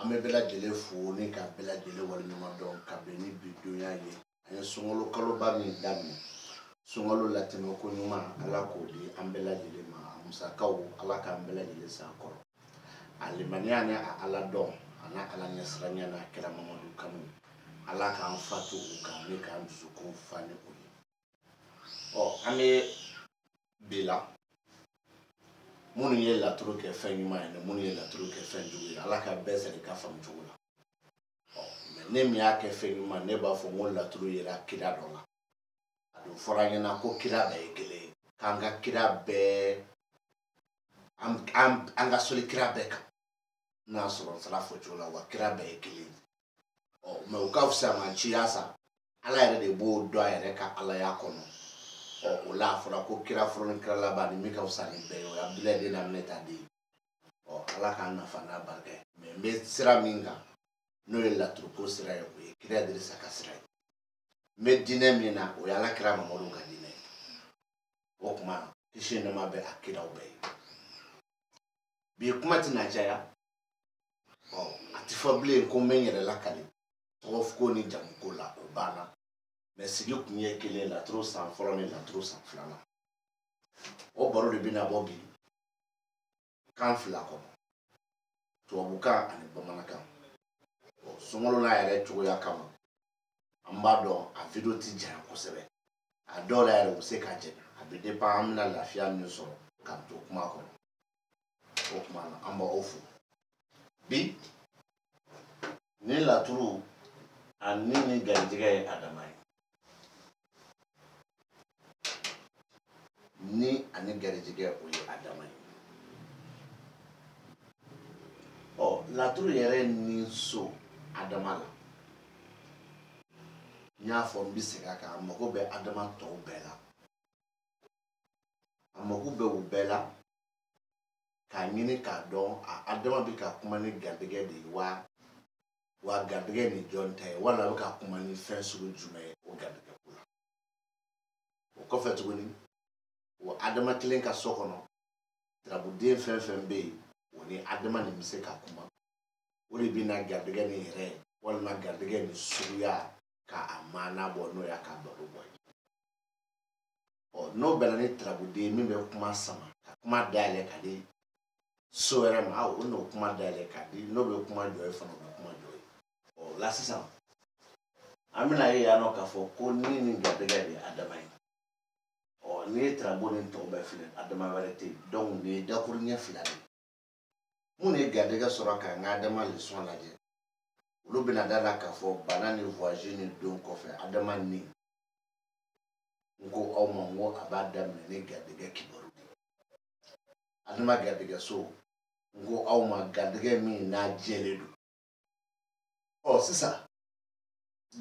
ame bela jele fo ni ka bela jele wali nyuma don ka be ni bidonya ye anya sungolo kalo ba mi dami sungolo latino ko nyuma ala ko di ambela jele ma musa kaw ala ka ambela jele sa ko alimania ne ala don ana ala nyasranya na kira mamadu kanu ala ka amfatu ka me ka nzuko fane ko ame bela mun ye laturu ke fen nyuma ne mun ye laturu ke fen jugu ala ka bese de ka fam jugu la ne mi ake fen nyuma ne ba fo mon laturu yera kira dola adu foranya na ko kira ba ekele kanga kira be anga soli kira be ka na so sala fo jula wa kira be ekele me o ka fsa man chi asa ala yere de bo do ayere ka ala ya kono o la fora ko kira foro kira la ba ni mi ka fsa ni be o abdullah de na meta de ala ka na fa na barke me sira minga no ye laturu ko sira yo kira de sa ka sira me dine mina o ya la kira mamadu ka dine o kuma kishi na ma be akira o be bi kuma tina jaya atifable ko menyere la kali of ko ni jam ko la o bana me sigi kunye kele la tro san foro ni la tro san flana o baro de bina bobi kan fla ko to buka ani bamanaka songolo na yere chugo ya kama ambado a video ti jara ko sebe a dola yere o se ka je a be de pa amna la fia ni so kan to kuma ko o kuma na amba ofu bi ni la tru anini ganjige adamai ni ani ganjige o ye adamai la tru yere ni so adamala nya fo mbisika ka amako be adama to bela amako be wo bela ka nyini ka don adama bi ka kuma ni ganjige de wa gadege ni jonte wala ka kuma ni fensuru jume o gadege kula o ko fetu ni o adama kilen ka sokono trabu de fenfembe o ni adama ni mise ka kuma o ri bi na gadege ni re wala na gadege ni suya ka amana bo no ya ka do boy o no bela ni trabu de mi be kuma sama ka kuma dale ka de so era ma o no kuma dale ka de no be kuma joy fa no kuma la sisa amina ye ya no ka fo ko ni gadega de adamai ni trabo ni to be file adama warete donc ni da ko nya filade mun e gadega soro ka ngadama le son laje lu bina dala ka fo banani voyager ni don ko fe adama ni ngo o mo ngo abada me ni gadega kibaru adama gadega so ngo o ma gadega mi na jeledu sisa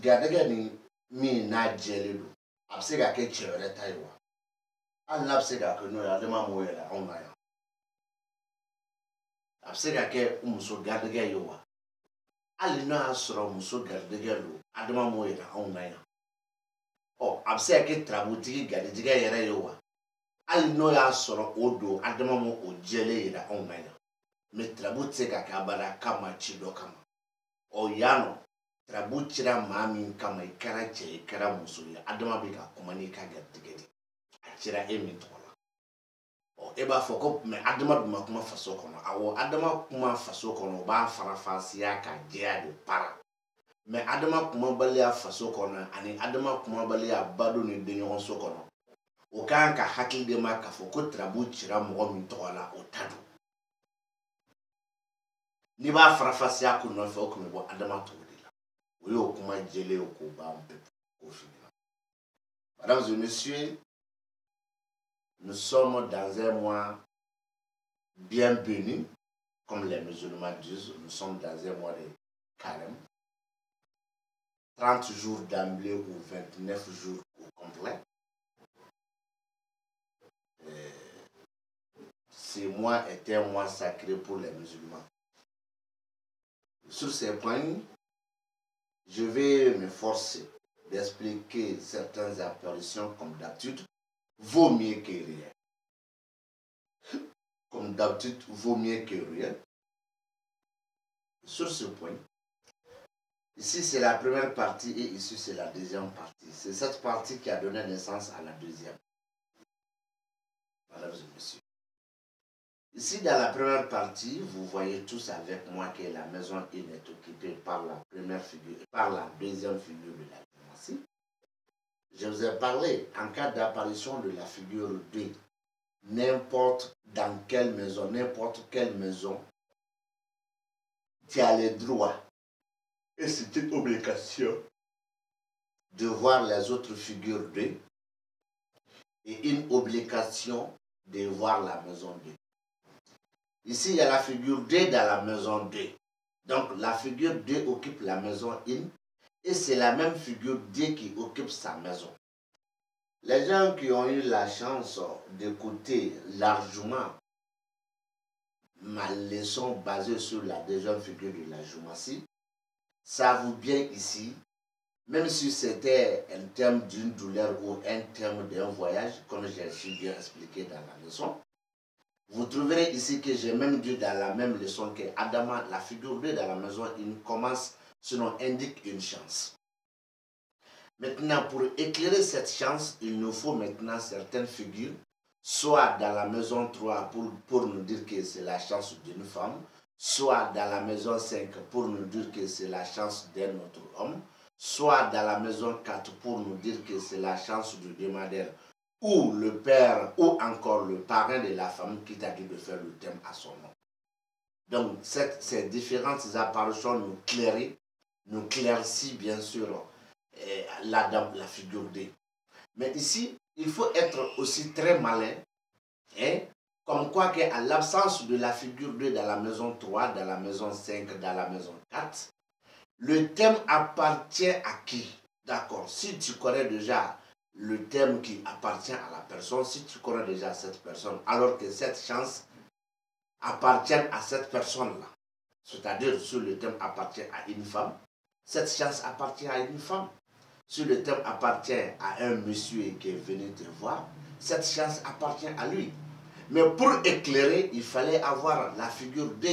gadega ni mi na jeledu absega ke chere taiwa Allah absega ke no ya dema mo yela on ya absega ke umuso gadega yowa ali no asoro muso gadega lo adema mo yela on ya absega ke trabuti gadega yere yowa ali no ya asoro odo adema mo ojele yela on ya me trabuti ka bara kama chido kama yano trabuchira mami kama ikara che ikara muso ya adama bi ka kuma ni ka gadege achira emi tola eba foko me adama duma kuma faso kono awo adama kuma faso kono ba farafasi ya ka jea de para me adama kuma bali ya faso kono ani adama kuma bali ya bado ni de nyon so kono o kan ka hakil de ma ka foko trabuchira mo mi tola o tadu ni ba farafasi ya kuno fo ko me bo adama to oui, au comment gelé au combat, au final. Mesdames et messieurs, nous sommes dans un mois bien béni, comme les musulmans disent, nous sommes dans un mois de carême. 30 jours d'emblée ou 29 jours au complet. Ce mois est un mois sacré pour les musulmans. Sur ces points, je vais m'efforcer d'expliquer certaines apparitions comme d'habitude. Vaut mieux que rien. Comme d'habitude, vaut mieux que rien. sur ce point. Ici, c'est la première partie et ici, c'est la deuxième partie. C'est cette partie qui a donné naissance à la deuxième. Mesdames et messieurs. Ici, dans la première partie, vous voyez tous avec moi que la maison 1 est occupée par la première figure, par la deuxième figure de la géométrie. Je vous ai parlé, en cas d'apparition de la figure 2, n'importe dans quelle maison, n'importe quelle maison, tu as le droit, et c'est une obligation, de voir les autres figures 2 et une obligation de voir la maison 2. Ici, il y a la figure 2 dans la maison 2. Donc, la figure 2 occupe la maison 1 et c'est la même figure 2 qui occupe sa maison. Les gens qui ont eu la chance d'écouter largement ma leçon basée sur la deuxième figure de la géométrie savent bien ici, même si c'était un thème d'une douleur ou un thème d'un voyage, comme j'ai si bien expliqué dans la leçon, vous trouverez ici que j'ai même dit dans la même leçon que Adama, la figure 2 dans la maison, il commence, sinon indique une chance. Maintenant, pour éclairer cette chance, il nous faut maintenant certaines figures, soit dans la maison 3 pour nous dire que c'est la chance d'une femme, soit dans la maison 5 pour nous dire que c'est la chance d'un autre homme, soit dans la maison 4 pour nous dire que c'est la chance du demandeur, ou le père, ou encore le parrain de la femme qui t'a dit de faire le thème à son nom. Donc, ces différentes apparitions nous claircissent bien sûr la figure 2. Mais ici, il faut être aussi très malin, hein, comme quoi qu'à l'absence de la figure 2 dans la maison 3, dans la maison 5, dans la maison 4, le thème appartient à qui? D'accord, si tu connais déjà le thème qui appartient à la personne, si tu connais déjà cette personne, alors que cette chance appartient à cette personne-là, c'est-à-dire si le thème appartient à une femme, cette chance appartient à une femme. Si le thème appartient à un monsieur qui est venu te voir, cette chance appartient à lui. Mais pour éclairer, il fallait avoir la figure 2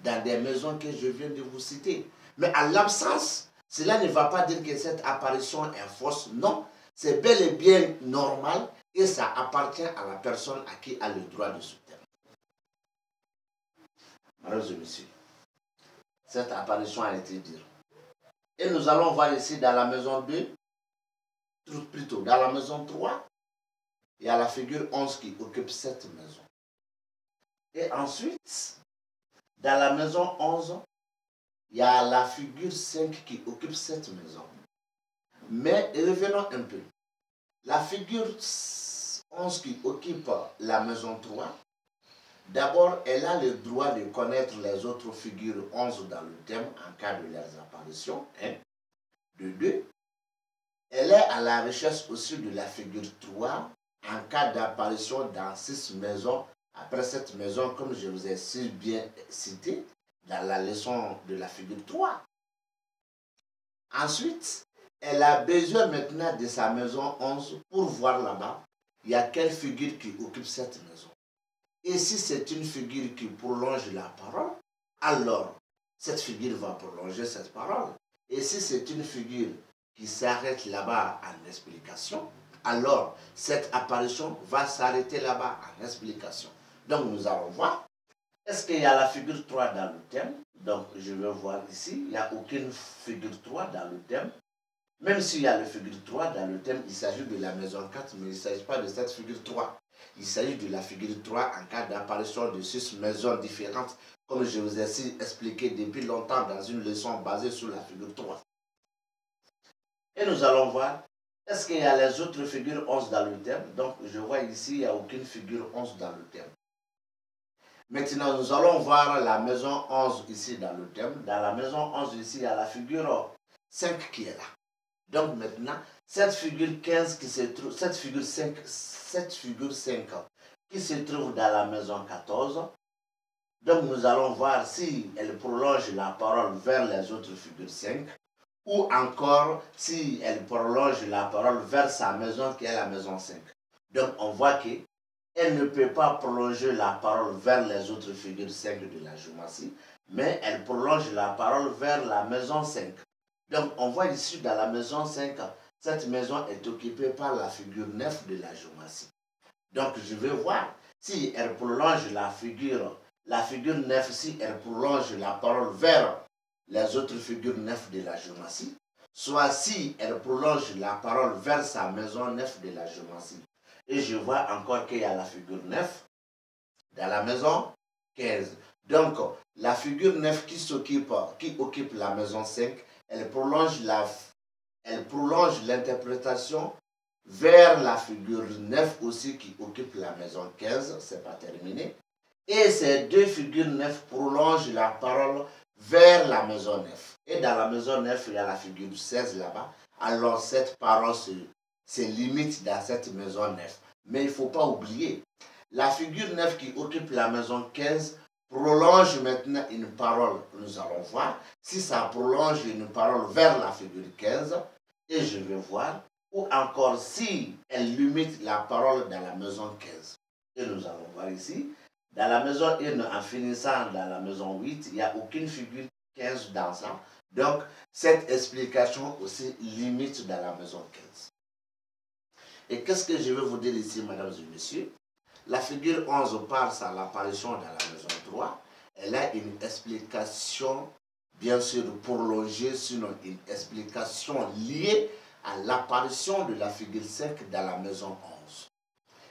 dans des maisons que je viens de vous citer. Mais à l'absence, cela ne va pas dire que cette apparition est fausse. Non, c'est bel et bien normal et ça appartient à la personne à qui a le droit de ce thème. Mesdames et messieurs, cette apparition a été dite. Et nous allons voir ici dans la maison 2, plutôt dans la maison 3, il y a la figure 11 qui occupe cette maison. Et ensuite, dans la maison 11, il y a la figure 5 qui occupe cette maison. Mais revenons un peu. La figure 11 qui occupe la maison 3, d'abord, elle a le droit de connaître les autres figures 11 dans le thème en cas de leurs apparitions. De 2, elle est à la recherche aussi de la figure 3 en cas d'apparition dans 6 maisons. Après cette maison, comme je vous ai si bien cité dans la leçon de la figure 3. Ensuite, elle a besoin maintenant de sa maison 11 pour voir là-bas, il y a quelle figure qui occupe cette maison. Et si c'est une figure qui prolonge la parole, alors cette figure va prolonger cette parole. Et si c'est une figure qui s'arrête là-bas en explication, alors cette apparition va s'arrêter là-bas en explication. Donc nous allons voir, est-ce qu'il y a la figure 3 dans le thème? Donc je vais voir ici, il n'y a aucune figure 3 dans le thème. Même s'il y a la figure 3 dans le thème, il s'agit de la maison 4, mais il ne s'agit pas de cette figure 3. Il s'agit de la figure 3 en cas d'apparition de 6 maisons différentes, comme je vous ai expliqué depuis longtemps dans une leçon basée sur la figure 3. Et nous allons voir, est-ce qu'il y a les autres figures 11 dans le thème? Donc je vois ici, il n'y a aucune figure 11 dans le thème. Maintenant, nous allons voir la maison 11 ici dans le thème. Dans la maison 11 ici, il y a la figure 5 qui est là. Donc maintenant, cette figure 15 qui se trouve, cette figure 5 qui se trouve dans la maison 14. Donc nous allons voir si elle prolonge la parole vers les autres figures 5 ou encore si elle prolonge la parole vers sa maison qui est la maison 5. Donc on voit qu'elle ne peut pas prolonger la parole vers les autres figures 5 de la géométrie mais elle prolonge la parole vers la maison 5. Donc, on voit ici dans la maison 5, cette maison est occupée par la figure 9 de la géomancie. Donc, je vais voir si elle prolonge la figure 9, si elle prolonge la parole vers les autres figures 9 de la géomancie, soit si elle prolonge la parole vers sa maison 9 de la géomancie. Et je vois encore qu'il y a la figure 9 dans la maison 15. Donc, la figure 9 qui occupe la maison 5, elle prolonge l'interprétation vers la figure 9 aussi qui occupe la maison 15, c'est pas terminé. Et ces deux figures 9 prolongent la parole vers la maison 9. Et dans la maison 9, il y a la figure 16 là-bas. Alors cette parole se limite dans cette maison 9. Mais il ne faut pas oublier, la figure 9 qui occupe la maison 15 prolonge maintenant une parole. Nous allons voir si ça prolonge une parole vers la figure 15. Et je vais voir. Ou encore si elle limite la parole dans la maison 15. Et nous allons voir ici. Dans la maison 1, en finissant dans la maison 8, il n'y a aucune figure 15 dans ça. Donc, cette explication aussi limite dans la maison 15. Et qu'est-ce que je vais vous dire ici, mesdames et messieurs? La figure 11 parle à l'apparition dans la maison 3. Elle a une explication, bien sûr, prolongée, sinon une explication liée à l'apparition de la figure 5 dans la maison 11.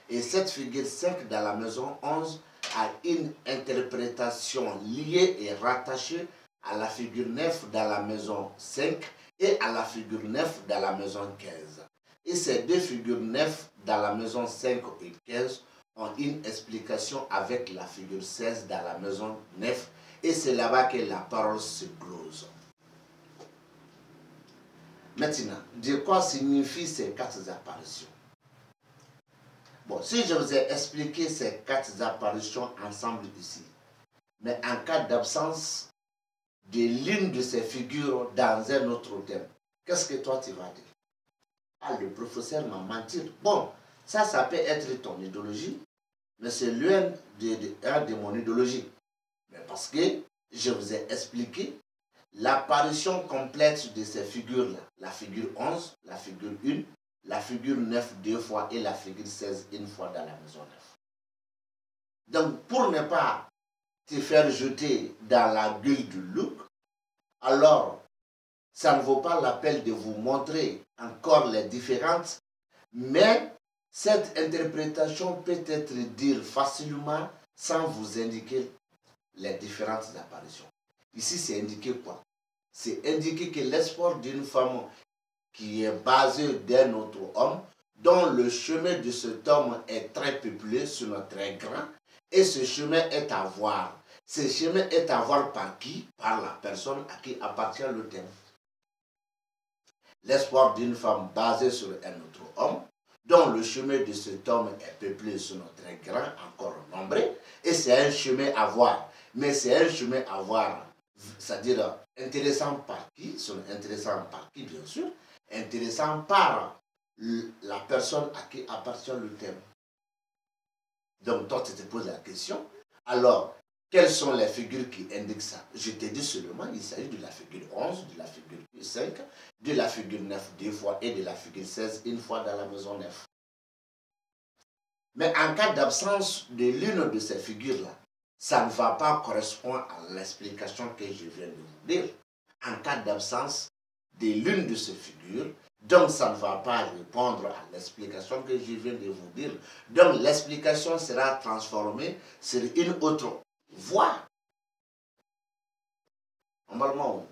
Et cette figure 5 dans la maison 11 a une interprétation liée et rattachée à la figure 9 dans la maison 5 et à la figure 9 dans la maison 15. Et ces deux figures 9 dans la maison 5 et 15 ont une explication avec la figure 16 dans la maison 9. Et c'est là-bas que la parole se close. Maintenant, de quoi signifient ces quatre apparitions? Bon, si je vous ai expliqué ces quatre apparitions ensemble ici, mais en cas d'absence de l'une de ces figures dans un autre thème, qu'est-ce que toi tu vas dire? Ah, le professeur m'a menti. Bon, ça peut être ton idéologie, mais c'est l'un de mon idéologie. Mais parce que je vous ai expliqué l'apparition complète de ces figures-là, la figure 11, la figure 1, la figure 9 deux fois et la figure 16 une fois dans la maison 9. Donc, pour ne pas te faire jeter dans la gueule du loup, alors, ça ne vaut pas la peine de vous montrer encore les différentes, mais cette interprétation peut être dite facilement sans vous indiquer les différentes apparitions. Ici, c'est indiqué quoi? C'est indiqué que l'espoir d'une femme qui est basée d'un autre homme, dont le chemin de cet homme est très peuplé, sinon très grand, et ce chemin est à voir. Ce chemin est à voir par qui? Par la personne à qui appartient le thème. L'espoir d'une femme basée sur un autre homme, dont le chemin de cet homme est peuplé, sinon très grand, encore nombreux, et c'est un chemin à voir. Mais c'est un chemin à voir, c'est-à-dire intéressant par qui? Intéressant par qui, bien sûr? Intéressant par la personne à qui appartient le thème. Donc, toi, tu te poses la question. Alors, quelles sont les figures qui indiquent ça? Je te dis seulement, il s'agit de la figure 11, de la figure 5, de la figure 9 deux fois et de la figure 16 une fois dans la maison 9. Mais en cas d'absence de l'une de ces figures-là, ça ne va pas correspondre à l'explication que je viens de vous dire. En cas d'absence de l'une de ces figures, donc ça ne va pas répondre à l'explication que je viens de vous dire. Donc l'explication sera transformée sur une autre voie. Normalement,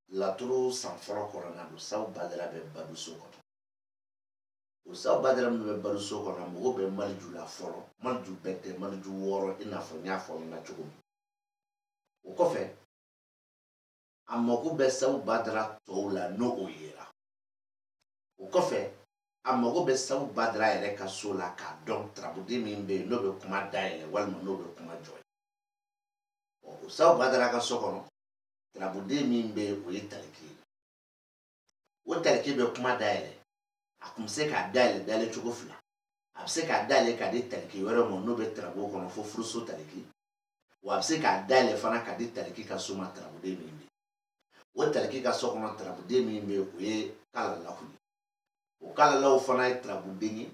la tour sans froid coronado, ça ou badra be baduso kono. O ça badra be baduso kono, mo be malju la foro, malju bete, malju woro ina fo nya fo na chugo. O ko fe amogo be sa ou badra to la no oyera. O ko fe amogo be sa ou badra ere ka so la ka donc trabude mimbe no be kuma daile walma no be kuma joy. O sa ou badra ka so kono trabude mimbe o yitaliki. O taliki be kuma daile. Akumse ka daile chugo fula. Abse ka daile ka de taliki wero mo no be trabo kono fo fruso taliki. wa se ka dale fana ka di taliki ka so ma trabude min be o taliki ka so kono trabude min be o ye kala lahu o kala lahu fana ye trabude ni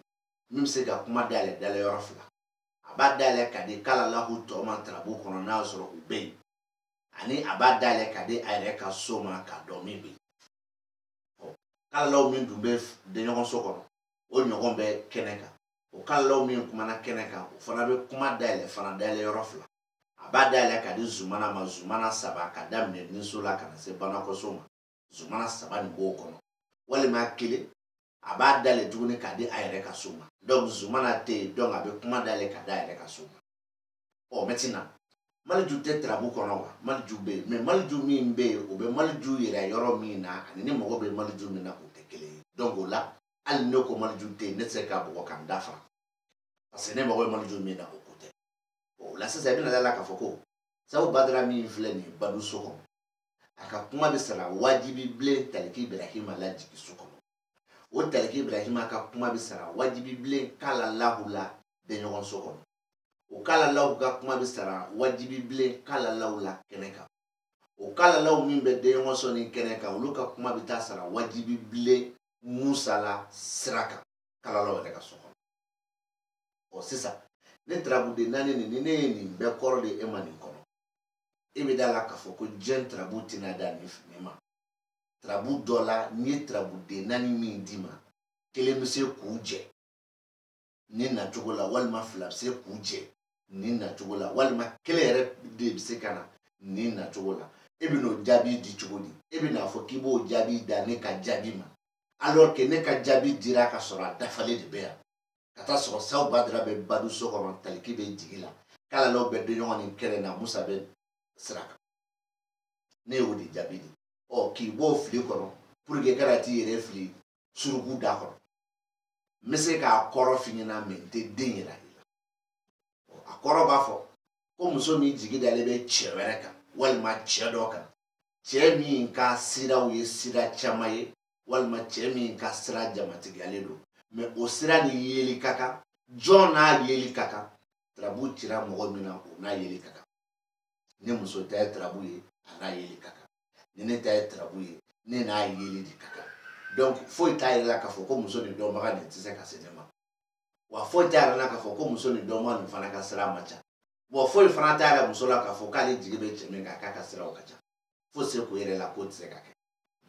min se ka kuma dale yɔrɔ fila a b'a dale ka di kala lahu tɔ ma trabu kono n'a sɔrɔ u be ani a b'a dale ka di a yɛrɛ ka so ma ka dɔn min be kala lahu min dun be de ɲɔgɔn so kɔnɔ o ɲɔgɔn bɛ kɛnɛ kan o kala lahu min kumana kɛnɛ kan o fana be kuma dale fana dale yɔrɔ fila a b'a dayɛlɛ ka di zumana ma zumana saba ka daminɛ ninso la ka na se banakɔso ma zumana saba nin b'o kɔnɔ walima kelen a b'a dayɛlɛ tuguni ka di a yɛrɛ ka so ma donc zumana tɛ yen donc a bɛ kuma dayɛlɛ ka da a yɛrɛ ka so ma maintenant maliju tɛ tarabu kɔnɔ wa maliju bɛ yen mais maliju min bɛ yen o bɛ maliju yɛrɛ yɔrɔ min na ani ni mɔgɔ bɛ maliju min na o tɛ kelen ye donc o la hali ne ko maliju tɛ yen ne tɛ se ka bɔgɔ k'an da fara parce que ne mɔgɔ bɛ maliju min na o ko tɛ la sisan i bɛna yala k'a fɔ ko sabu badara min filɛ nin ye badu so kɔnɔ a ka kuma bɛ sara wajibi bilen taliki ibrahima lajigi so kɔnɔ o taliki ibrahima ka kuma bɛ sara wajibi bilen kala lahu la denɲɔgɔn so kɔnɔ o kala lahu ka kuma bɛ sara wajibi bilen kala lahu la kɛnɛ kan o kala lahu min bɛ denɲɔgɔn so ni kɛnɛ kan olu ka kuma bɛ taa sara wajibi bilen musa la sira kan kala lahu yɛrɛ ka so kɔnɔ sisan ne trabude naani ni ne ye nin bɛɛ kɔrɔ de e ma nin kɔnɔ e bɛ da la k'a fɔ ko diɲɛ trabu tɛna da nin ma trabu dɔ la n'i ye trabude naani min d'i ma kelen bɛ se k'u jɛ ni nacogo la walima fila bɛ se k'u jɛ ni nacogo la walima kelen yɛrɛ de bɛ se ka na ni nacogo la e bɛ n'o jaabi di cogo di e bɛ n'a fɔ k'i b'o jaabi da ne ka jaabi ma alors que ne ka jaabi dira ka sɔrɔ a dafalen de bɛ yan ka taa sɔrɔ sawu badara bɛ badu so kɔnɔ taliki bɛ jigi la kala lahu bɛ don ɲɔgɔn ni kɛnɛ na musa bɛ sira kan ne y'o de jaabi di k'i b'o fili kɔnɔ pour que kana t'i yɛrɛ fili suruku da kɔnɔ n bɛ se k'a kɔrɔ f'i ɲɛna mais n tɛ den yira i la a kɔrɔ b'a fɔ ko muso min jigi dalen bɛ cɛ wɛrɛ kan walima cɛ dɔ kan cɛ min ka siraw ye sira caman ye walima cɛ min ka sira jamatigiyalen don mais o sira ni yeli ka kan jɔn n'a yeli ka kan tarabu cira mɔgɔ min na o n'a yeli ka kan ni muso ta ye tarabu ye a n'a yeli ka kan ni ne ta ye tarabu ye ne n'a yeli de ka kan donc foyi t'a yɛrɛ la k'a fɔ ko muso ni dɔnbaga nin tɛ se ka se ne ma wa foyi t'a yɛrɛ la k'a fɔ ko muso ni dɔnbaga nin fana ka sira ma ca bon foyi fana t'a yɛrɛ muso la k'a fɔ k'ale jigi bɛ cɛ min kan k'a ka siraw ka ca fo se k'o yɛrɛ la k'o tɛ se ka kɛ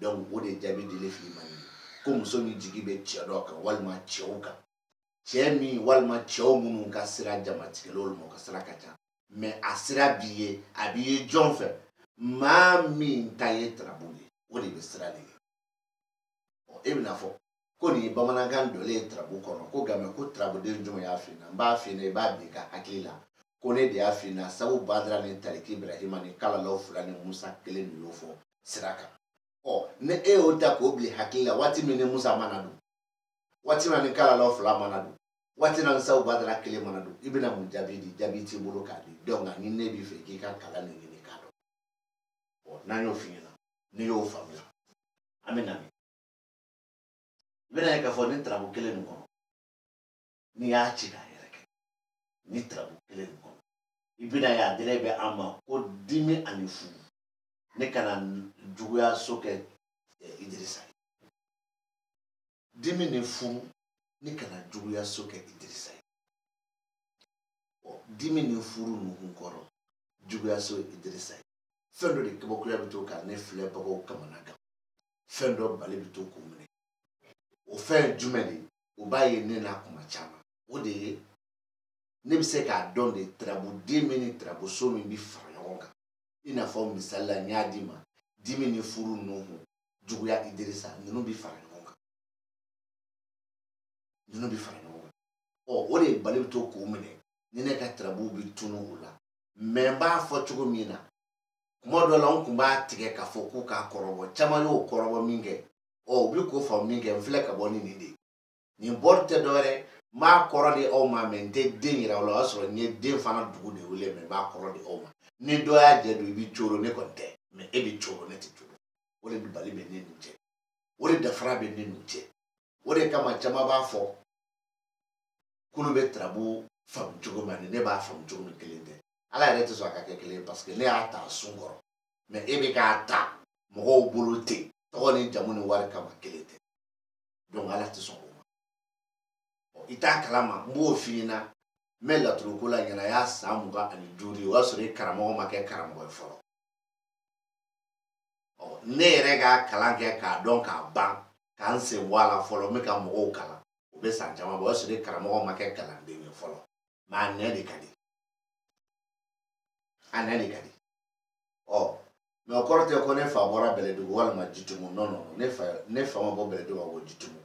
donc o de jaabi dilen filɛ man ye ko muso min jigi bɛ cɛ dɔ kan walima cɛw kan cɛ min walima cɛw minnu ka sira jamatigɛlen olu ma o ka sira ka ca mais a sira b'i ye a b'i ye jɔn fɛ maa min ta ye tarabu ye o de bɛ sira de ye e bɛna fɔ ko nin ye bamanankan dɔlen ye tarabu kɔnɔ ko nka ko tarabuden jumɛn y'a f'i ɲɛna n b'a f'i ɲɛna i b'a bin i ka hakili la ko ne de y'a f'i ɲɛna sabu badara ni taliki ibrahima ni kala lahu fila ni musa kelen de y'o fɔ sira kan ne e y'o ta k'o bila hakili la waati min ni musa mana don waati min ni kala lahu fila mana don waati min ni sabu badara kelen mana don i bɛna mun jaabi di jaabi t'i bolo k'a di donc ni ne b'i fɛ k'i ka kalan nin ɲini k'a dɔn n'an y'o f'i ɲɛna n'i y'o faamuya an bɛ na min i bɛna ye k'a fɔ ni tarabu kelen nin kɔnɔ n'i y'a ci k'a yɛrɛ kɛ ni tarabu kelen nin kɔnɔ i bɛna ye a dira bɛ an ma ko dimi ani furu ne kana juguya so kɛ Idirisa ye dimi ni furu ne kana juguya so kɛ Idirisa ye dimi ni furu ninnu kɔrɔ juguya so Idirisa ye fɛn dɔ de kabakoya bɛ to ka ne filɛbagaw kamana gan fɛn dɔ bali bɛ to k'u minɛ o fɛn jumɛn de o b'a ye ne n'a kuma caman o de ye ne bɛ se k'a dɔn de tarabuden min ni tarabuso min bɛ fara ɲɔgɔn kan i n'a fɔ misali la n y'a d'i ma dimi ni furu ninnu juguya Idirisa ninnu bɛ fara ɲɔgɔn kan ninnu bɛ fara ɲɔgɔn kan o de bali bɛ to k'u minɛ ni ne ka tarabuw bɛ tunu o la mais n b'a fɔ cogo min na kuma dɔ la n tun b'a tigɛ k'a fɔ k'u k'a kɔrɔbɔ caman y'o kɔrɔbɔ min kɛ u bɛ k'o faamu min kɛ n filɛ ka bɔ ni nin de ye nin bɔri tɛ dɔwɛrɛ n b'a kɔrɔ di aw ma mais n tɛ den yira aw la o y'a sɔrɔ n ye den fana dugu de wele mais n b'a kɔrɔ di aw ma ni dɔ y'a jɛ don i bɛ coro ne kɔni tɛ mais e bɛ coro ne tɛ coro o de bali bɛ ne n'u cɛ o de dafara bɛ ne n'u cɛ o de kama caman b'a fɔ k'olu bɛ tarabu faamu cogo min na ne b'a faamu cogo min kelen tɛ ala yɛrɛ tɛ sɔn a ka kɛ kelen parce que ne y'a ta sun kɔrɔ mais e bɛ k'a ta mɔgɔw bolo ten tɔgɔ ni jamu ni wari kama kelen tɛ donc ala tɛ sɔn o ma i t'a kalama n b'o f'i ɲɛna n bɛ laturuko la ɲɛna y'a san 25 ye o y'a sɔrɔ i karamɔgɔ ma kɛ karamɔgɔ ye fɔlɔ ne yɛrɛ ka kalan kɛ k'a dɔn k'a ban k'an sen bɔ a la fɔlɔ n bɛ ka mɔgɔw kalan o bɛ san caman bɔ o y'a sɔrɔ i karamɔgɔ ma kɛ kalanden ye fɔlɔ mais a nɛ de ka di a nɛ de ka di mais o kɔrɔ tɛ ko ne fa bɔra Bɛlɛdugu walima Jitumu non ne fa ma bɔ Bɛlɛdugu ka bɔ Jitumu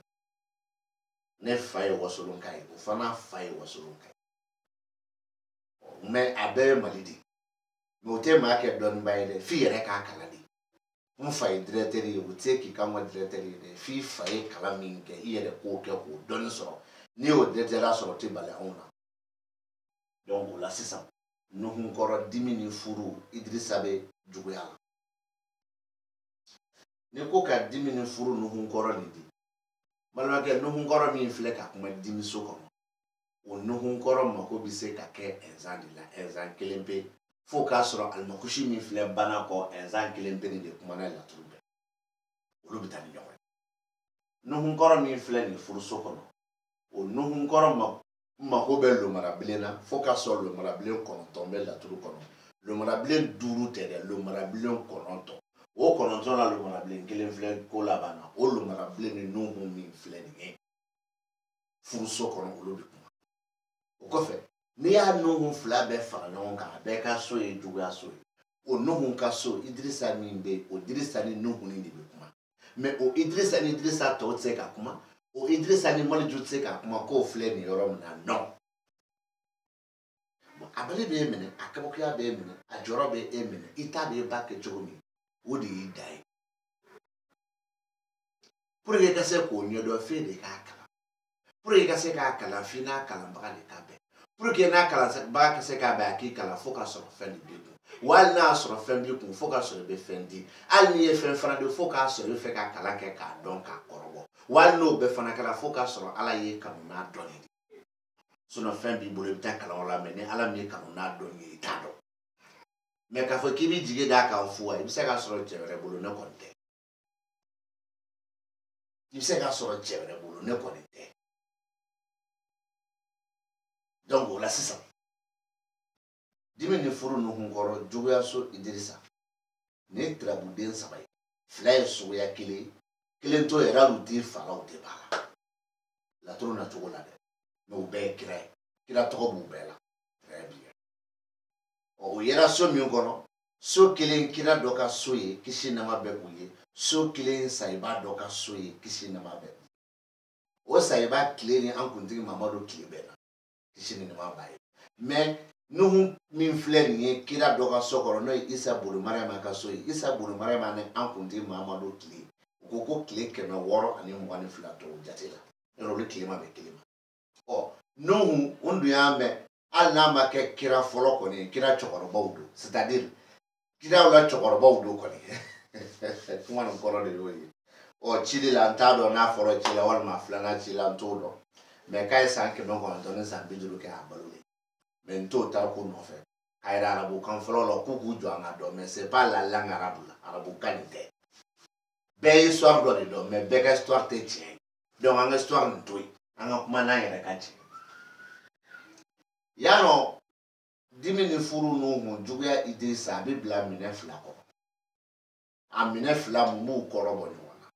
ne fa ye Wasolonka ye o fana fa ye Wasolonka ye mais a bɛɛ ye Mali de mais o tɛ maa kɛ dɔnniba ye dɛ f'i yɛrɛ k'a kalan de n fa ye directeur ye o tɛ se k'i k'an ka directeur ye dɛ f'i fa ye kalan min kɛ i yɛrɛ k'o kɛ k'o dɔnni sɔrɔ n'i y'o directeur ya sɔrɔ o tɛ bali anw na donc o la sisan Nuhunkɔrɔ dimi ni furu Idirisa bɛ juguya la ni ko ka dimi ni furu Nuhunkɔrɔ nin di balimakɛ Nuhunkɔrɔ min filɛ ka kuma dimiso kɔnɔ o Nuhunkɔrɔ mako bɛ se ka kɛ ɛnzan de la ɛnzan kelen pe fo k'a sɔrɔ alimakusi min filɛ bana kɔ ɛnzan kelen pe de kumana laturu bɛɛ olu bɛ taa ni ɲɔgɔn ye Nuhunkɔrɔ min filɛ nin furuso kɔnɔ o Nuhunkɔrɔ mako bɛ lomarabilen na fo k'a sɔrɔ lomarabilen 9 bɛ laturu kɔnɔ lomarabilen 5 tɛ dɛ lomarabilen 9 o 9 na lomarabilen 1 filɛ ko laban na o lomarabilen ni Nuhu min filɛ nin ye furuso kɔnɔ olu bɛ kuma o kɔfɛ n'i y'a Nuhu 2 bɛɛ fara ɲɔgɔn kan a bɛɛ ka so ye juguya so ye o Nuhu ka so Idirisa min bɛ o Idirisa ni Nuhu ni de bɛ kuma mais o Idirisa ni Idirisa tɔw tɛ se ka kuma o Idirisa ni Maliju tɛ se ka kuma k'o filɛ nin yɔrɔ min na non a bali b'e minɛ a kabakoya b'e minɛ a jɔrɔ b'e minɛ i t'a dɔn i b'a kɛ cogo min o de y'i da ye pour que i ka se k'o ɲɛdɔn f'e de k'a kalan pour que i ka se k'a kalan f'i n'a kalanbaga de ka bɛn pour que n'a kalanbaga ka se k'a bɛn a k'i kalan fo k'a sɔrɔ fɛn de b'i kun wa hali n'a sɔrɔ fɛn b'i kun fo k'a sɔrɔ i bɛ fɛn di hali n'i ye fɛn fana di fo k'a sɔrɔ i bɛ fɛ ka kalan kɛ k'a dɔn k'a kɔrɔbɔ wa hali n'o bɛɛ fana kɛra fo k'a sɔrɔ ala y'e kanu n'a dɔnni de sinon fɛn b'i bolo i bɛ taa kalan la mais ni ala min ye kanu n'a dɔnni ye i t'a dɔn mais k'a fɔ k'i bɛ jigi d'a kan fu wa i bɛ se k'a sɔrɔ cɛ wɛrɛ bolo ne kɔni tɛ i bɛ se k'a sɔrɔ cɛ wɛrɛ bolo ne kɔni tɛ donc o la sisan dimi ni furu Nuhunkɔrɔ juguyaso Idirisa nin ye tirabuden 3 ye 2 ye suguya kelen kelen to yɛrɛ hali u t'i fa la u tɛ ba la laturu na cogo la dɛ mais u bɛɛ ye kira ye kira tɔgɔ b'u bɛɛ la très bien o yera so min kɔnɔ so kelen kira dɔ ka so ye kisi nama bɛ u ye so kelen sayiba dɔ ka so ye kisi nama bɛ o sayiba tile ni an kuntigi Mamadu tile bɛɛ na kisi ni nama b'a ye mais Nuhu min filɛ nin ye kira dɔ ka so kɔnɔ n'o ye Isa Bolo Mariama ka so ye Isa Bolo Mariama ni an kuntigi Mamadu tile u ko tile 622 tɔw jate la yɔrɔ olu tile ma bɛ kelen ma Nuhu o dun y'a mɛn hali n'a ma kɛ kira fɔlɔ kɔni kira cɛkɔrɔbaw don c'est-à-dire kiraw la cɛkɔrɔbaw don kɔni kuma nin kɔrɔ de y'o ye cili la n t'a dɔn n'a fɔra ci la walima filanan ci la n t'o dɔn mais k'a ye san 900 ni san 50 kɛ a balo de mais n t'o tariku nɔfɛ a yɛrɛ arabukan fɔlɔ la k'u k'u jɔ an ka dɔn mais c'est pas la langue arabe la arabukan nin tɛ bɛɛ ye histoire dɔ de dɔn mais bɛɛ ka histoire tɛ tiɲɛ ye donc an ka histoire nin to yen an ka kuma n'an yɛrɛ ka tiɲɛ yanɔ dimi ni furu Nuhu juguya Idirisa a bɛ bila minɛ 2 kɔnɔ a minɛ 2 mun b'u kɔrɔ bɔ ɲɔgɔn na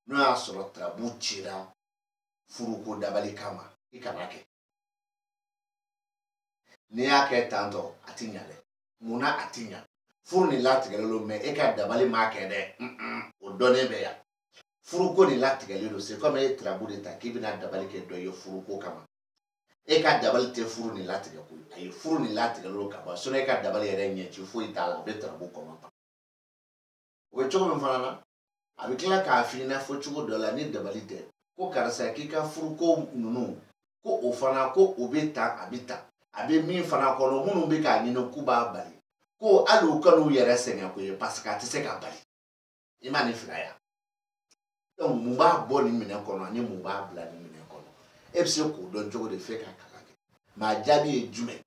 n'o y'a sɔrɔ tarabu cira furuko dabali kama i kana kɛ n'i y'a kɛ tantɔ a ti ɲa dɛ munna a ti ɲa furu ni latigɛlen don mais e ka dabali m'a kɛ dɛ o dɔnnen bɛ yan furuko ni latigɛlen don c'est comme e ye tarabu de ta k'i bɛna dabali kɛ dɔ ye furuko kama e ka dabali tɛ furu ni latigɛ ko ye a ye furu ni latigɛlen don ka ban sinon e ka dabali yɛrɛ ɲɛci foyi t'a la a bɛ tarabu kɔnɔ ban o bɛ cogo min fana na a bɛ tila k'a f'i ɲɛna fɔ cogo dɔ la ni dabali tɛ ko karisa k'i ka furuko ninnu ko o fana ko o bɛ ta a bɛ ta a bɛ min fana kɔnɔ minnu bɛ k'a ɲini k'u b'a bali ko hali u ka n'u yɛrɛ sɛgɛn ko ye parce que a tɛ se ka bali i ma nin fila yan donc mun b'a bɔ nin minɛn kɔnɔ ani mun b'a bila nin minɛn kɔnɔ e bɛ se k'o dɔn cogo de fɛ ka kalan kɛ mais a jaabi ye jumɛn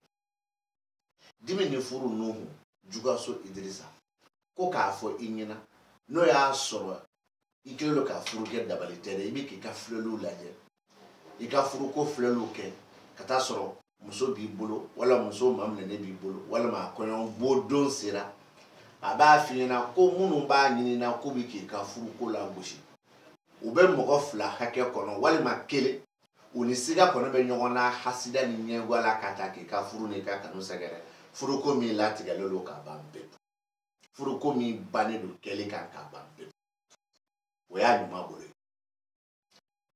dimini furu nuhu jugaso Idrissa ko k'a fɔ i ɲɛna n'o y'a sɔrɔ i kɛlen don ka furu kɛ dabali tɛ dɛ i bɛ k'i ka filɛliw lajɛ i ka furuko filɛliw kɛ ka taa sɔrɔ muso b'i bolo wala muso maminɛnen b'i bolo walima a kɔɲɔ bɔ don sera a b'a f'i ɲɛna ko minnu b'a ɲinina ko bɛ k'i ka furuko lagosi u bɛ mɔgɔ 2 hakɛ kɔnɔ walima 1 u ni siga kɔnɔ bɛ ɲɔgɔn na hasida ni ɲɛgoya la ka taa k'i ka furu ni ka kanu sɛgɛrɛ furuko min latigɛlen don ka ban pewu furuko min bannen don kɛli kan ka ban pewu o y'a ɲuman bolo ye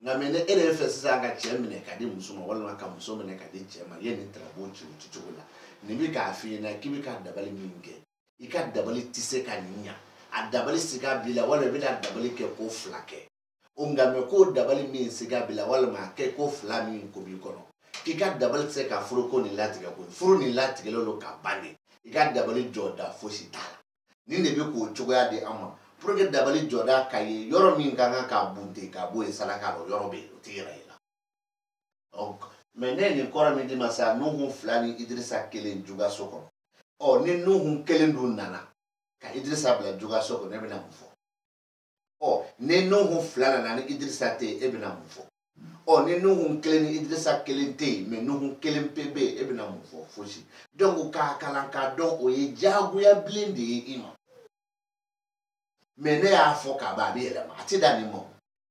nka mɛ ne e de fɛ sisan ka cɛ minɛ ka di muso ma walima ka muso minɛ ka di cɛ ma i ye nin tarabu ci o ci cogo la nin bɛ k'a f'i ɲɛna k'i bɛ ka dabali min kɛ i ka dabali tɛ se ka ɲa a dabali siga b'i la walima i bɛna dabali kɛ ko 2 kɛ o nka mɛ ko dabali min siga b'i la walima a kɛ ko 2 min ko b'i kɔnɔ k'i ka dabali tɛ se ka furuko nin latigɛ ko furu nin latigɛlen don ka ban de i ka dabali jɔda fosi t'a la nin de bɛ k'o cogoya di an ma pour que dabali jɔda ka ye yɔrɔ min ka kan ka bunte ka bɔ yen saraka la yɔrɔ bɛ yen o tɛ yɛrɛ i la mɛ ne ye nin kɔrɔ min di ma sa Nuhu 2 ni Idrissa 1 jugaso kɔnɔ ni Nuhu 1 dun nana ka Idrissa bila jugaso kɔnɔ e bɛna mun fɔ ni Nuhu 2 nana ni Idrissa tɛ yen e bɛna mun fɔ ni Nuhu 1 ni Idrissa 1 tɛ yen mɛ Nuhu 1 pe bɛ yen e bɛna mun fɔ fosi donc k'a kalan k'a dɔn o ye diyagoya bilen de ye i ma mɛ ne y'a fɔ k'a ban a bɛ yɛlɛma a tɛ da nin ma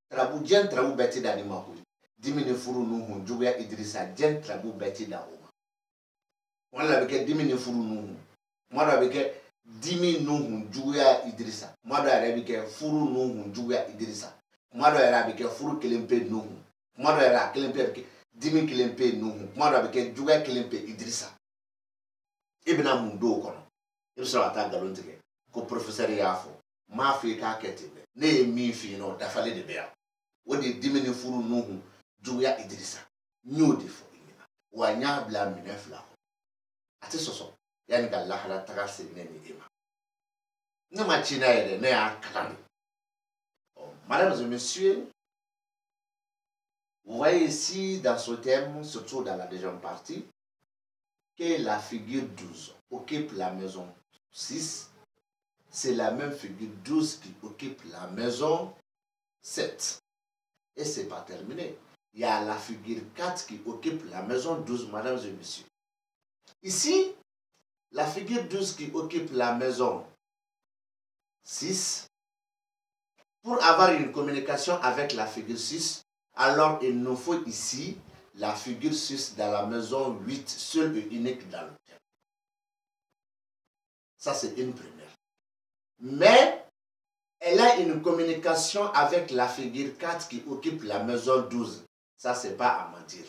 tarabu diɲɛ tarabu bɛɛ tɛ da nin ma koyi dimini furu Nuhu juguya Idrissa diɲɛ tarabu bɛɛ tɛ da o ma kuma dɔ la a bɛ kɛ dimini furu Nuhu kuma dɔ a bɛ kɛ dimi Nuhu juguya Idrissa kuma dɔ yɛrɛ bɛ kɛ furu Nuhu juguya Idrissa kuma dɔ yɛrɛ a bɛ kɛ furu 1 pe Nuhu kuma dɔ yɛrɛ a 1 pe a bɛ kɛ dimi 1 pe Nuhu kuma dɔ a bɛ kɛ juguya 1 pe Idrissa e bɛna mun don o kɔnɔ e bɛ sɔrɔ ka taa nkalon tigɛ ko professeur y'a fɔ m'a fɔ i k'a kɛ ten dɛ ne ye min f'i ɲɛna o dafalen de bɛ yan o de ye dimini furu Nuhu juguya Idrissa n y'o de fɔ i ɲɛna wa n y'a bila minɛn 2 kɔnɔ a tɛ sɔsɔ yanni ka lahara taga se ne ni e ma ne ma ci n'a ye dɛ ne y'a kalan de mesdames et messieurs vous voyez ici dans ce thème surtout dans la deuxième partie que la figure 12 occupe la maison 6. C'est la même figure 12 qui occupe la maison 7. Et c'est pas terminé. Il y a la figure 4 qui occupe la maison 12, mesdames et messieurs. Ici, la figure 12 qui occupe la maison 6, pour avoir une communication avec la figure 6, alors il nous faut ici la figure 6 dans la maison 8, seule et unique dans le thème. Ça, c'est une première. Mais elle a une communication avec la figure 4 qui occupe la maison 12. Ça, c'est pas à mentir.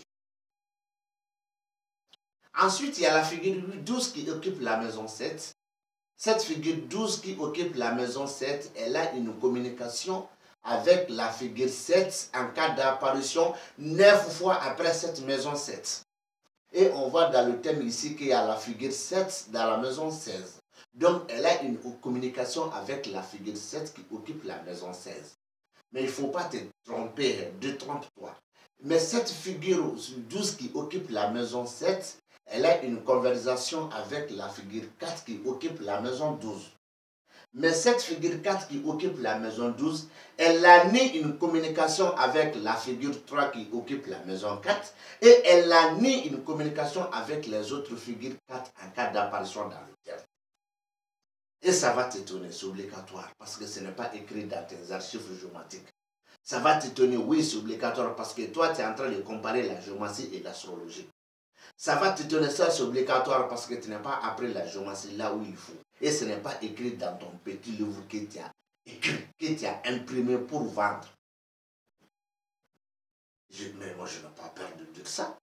Ensuite, il y a la figure 12 qui occupe la maison 7. Cette figure 12 qui occupe la maison 7, elle a une communication avec la figure 7 en cas d'apparition 9 fois après cette maison 7. Et on voit dans le thème ici qu'il y a la figure 7 dans la maison 16. Donc, elle a une communication avec la figure 7 qui occupe la maison 16. Mais il ne faut pas te tromper, détrompe-toi. Mais cette figure 12 qui occupe la maison 7, elle a une conversation avec la figure 4 qui occupe la maison 12. Mais cette figure 4 qui occupe la maison 12, elle a ni une communication avec la figure 3 qui occupe la maison 4 et elle a ni une communication avec les autres figures 4 en cas d'apparition dans le thème. Et ça va t'étonner, c'est obligatoire, parce que ce n'est pas écrit dans tes archives géomatiques. Ça va t'étonner, oui, c'est obligatoire, parce que toi, tu es en train de comparer la géomatie et l'astrologie. Ça va t'étonner, ça c'est obligatoire, parce que tu n'as pas appris la géomatie là où il faut. Et ce n'est pas écrit dans ton petit livre que tu as écrit, que tu as imprimé pour vendre. Mais moi, je n'ai pas peur de dire ça.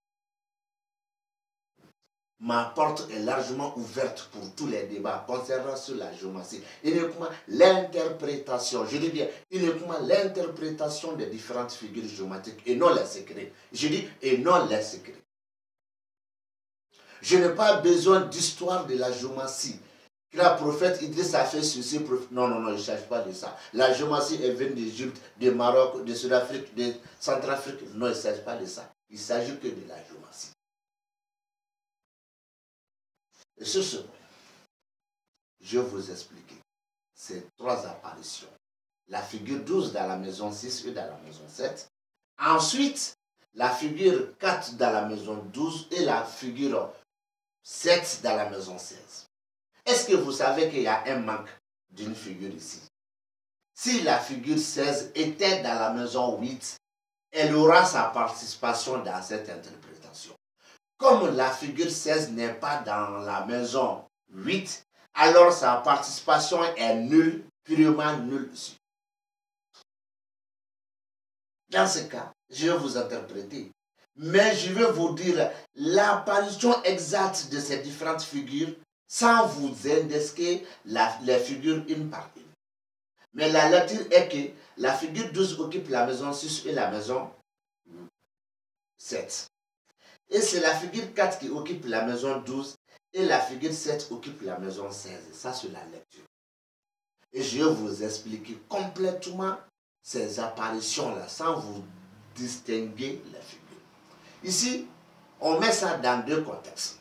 Ma porte est largement ouverte pour tous les débats concernant sur la géomatie. Uniquement l'interprétation, je dis bien uniquement l'interprétation des différentes figures géomatiques et non les secrets. Je dis et non les secrets. Je n'ai pas besoin d'histoire de la géomatie. Le prophète Idriss a fait ceci. Non, non, non, je ne cherche pas de ça. La géomatie est venue d'Égypte, de Maroc, de Sud-Afrique, de Centrafrique. Non, il ne s'agit pas de ça. Il s'agit que de la géomatie. Et sur ce point, je vais vous expliquer ces 3 apparitions. La figure 12 dans la maison 6 et dans la maison 7. Ensuite, la figure 4 dans la maison 12 et la figure 7 dans la maison 16. Est-ce que vous savez qu'il y a un manque d'une figure ici? Si la figure 16 était dans la maison 8, elle aura sa participation dans cette interprétation. Comme la figure 16 n'est pas dans la maison 8, alors sa participation est nulle, purement nulle ici. Dans ce cas, je vais vous interpréter. Mais je vais vous dire l'apparition exacte de ces différentes figures sans vous indiquer les figures une par une. Mais la lecture est que la figure 12 occupe la maison 6 et la maison 7. Et c'est la figure 4 qui occupe la maison 12 et la figure 7 occupe la maison 16. Ça, c'est la lecture. Et je vais vous expliquer complètement ces apparitions-là sans vous distinguer les figures. Ici, on met ça dans 2 contextes.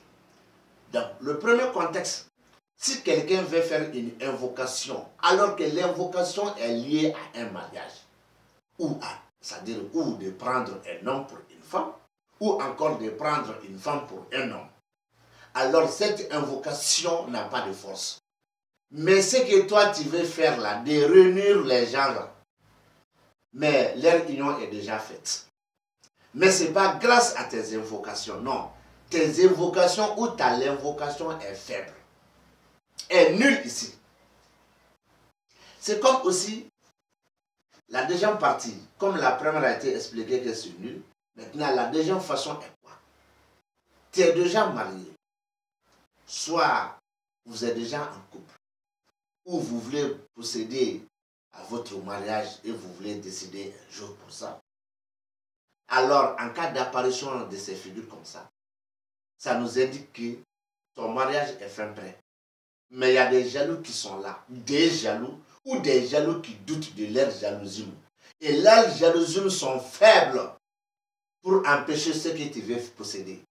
Donc, le premier contexte, si quelqu'un veut faire une invocation, alors que l'invocation est liée à un mariage, c'est-à-dire ou de prendre un homme pour une femme, ou encore de prendre une femme pour un homme, alors cette invocation n'a pas de force. Mais ce que toi tu veux faire là, de réunir les gens là, mais leur union est déjà faite. Mais ce n'est pas grâce à tes invocations, non. Tes invocations ou l'invocation est faible, est nulle ici. C'est comme aussi la deuxième partie, comme la première a été expliquée que c'est nul. Maintenant, la deuxième façon est quoi? Tu es déjà marié, soit vous êtes déjà en couple, ou vous voulez procéder à votre mariage et vous voulez décider un jour pour ça. Alors, en cas d'apparition de ces figures comme ça nous indique que ton mariage est fin prêt. Mais il y a des jaloux qui sont là, des jaloux ou des jaloux qui doutent de leur jalousie. Et leurs jalousies sont faibles pour empêcher ce que tu veux posséder.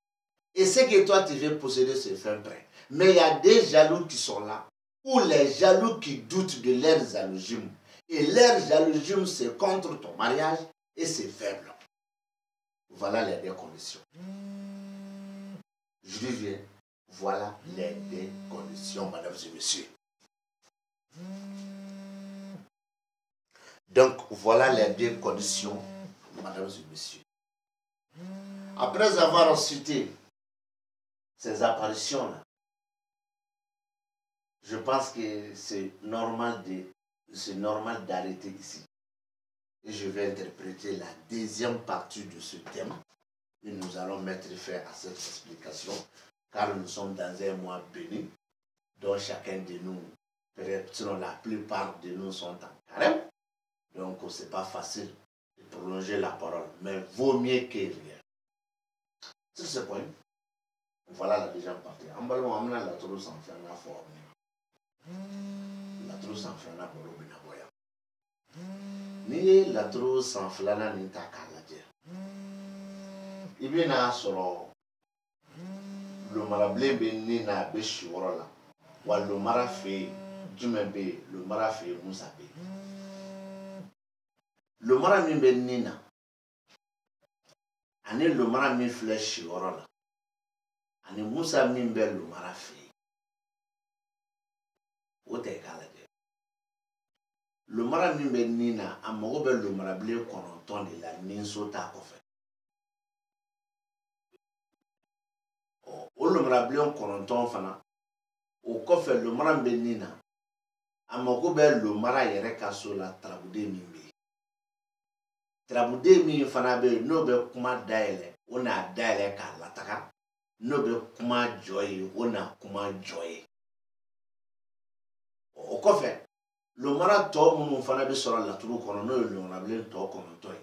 Et ce que toi tu veux posséder, c'est fin prêt. Mais il y a des jaloux qui sont là, ou les jaloux qui doutent de leur jalousie. Et leur jalousie, c'est contre ton mariage et c'est faible. Voilà les 2 conditions. Je dis bien, voilà les 2 conditions, mesdames et messieurs. Donc, voilà les 2 conditions, mesdames et messieurs. Après avoir cité ces apparitions-là, je pense que c'est normal d'arrêter ici. Et je vais interpréter la deuxième partie de ce thème. Et nous allons mettre fin à cette explication, car nous sommes dans un mois béni, dont chacun de nous, peut-être sinon la plupart de nous sont en carême. Donc ce n'est pas facile de prolonger la parole, mais vaut mieux que rien. Sur ce point, voilà la deuxième partie. En bas, on a la trousse en fin de forme. La trousse en fin de forme. Ni la trousse en fin de i bɛna sɔrɔ lomarabilen bɛ nin na a bɛ si yɔrɔ la wa lomara fɛ yen jumɛn bɛ yen lomara fɛ yen musa bɛ yen lomara min bɛ nin na ani lomara min filɛ si yɔrɔ la ani musa min bɛ lomara fɛ yen o tɛ k'a lajɛ lomara min bɛ nin na a mago bɛ lomarabilen 9 de la ni so t'a kɔfɛ. O lomarabilen 9 fana o kɔfɛ lomara bɛ nin na a mago bɛ lomara yɛrɛ ka so la tarabuden min bɛ yen tarabuden min fana bɛ yen n'o bɛ kuma dayɛlɛ o n'a dayɛlɛ k'a lataga n'o bɛ kuma jɔ ye o n'a kuma jɔ ye o kɔfɛ lomara tɔ minnu fana bɛ sɔrɔ laturu kɔnɔ n'o ye lomarabilen tɔ 9 ye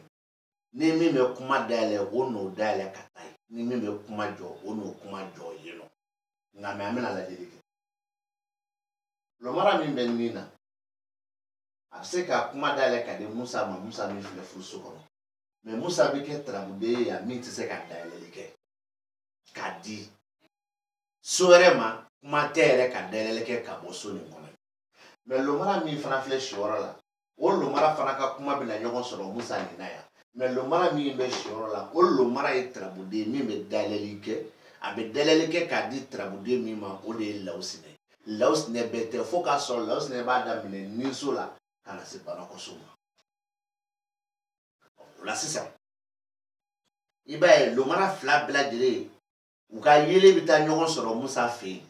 ni min bɛ kuma dayɛlɛ o n'o dayɛlɛ ka taa ye ni min bɛ kuma jɔ o n'o kuma jɔ yen nɔ nka mɛ an bɛna lajɛli kɛ lomara min bɛ nin na a bɛ se ka kuma dayɛlɛ ka di musa ma musa min filɛ furuso kɔnɔ mɛ musa bɛ kɛ tarabuden ye a min tɛ se ka dayɛlɛli kɛ k'a di so wɛrɛ ma kuma tɛ yɛrɛ ka dayɛlɛli kɛ ka bɔ so nin kɔnɔ mais lomara min fana filɛ siyɔrɔ la o lomara fana ka kuma bɛna ɲɔgɔn sɔrɔ Musa nin na yan mais lomara min bɛ siyɔrɔ la o lomara ye tarabuden min bɛ dayɛlɛli kɛ a bɛ dayɛlɛli kɛ k'a di tarabuden min ma o de ye Lawusinɛ Lawusinɛ bɛɛ tɛ fo k'a sɔrɔ Lawusinɛ b'a daminɛ ninso la ka na se Banakɔso ma o la sisan i b'a ye lomara fila bɛɛ lajɛlen u ka yelen bɛ taa ɲɔgɔn sɔrɔ Musa fɛ yen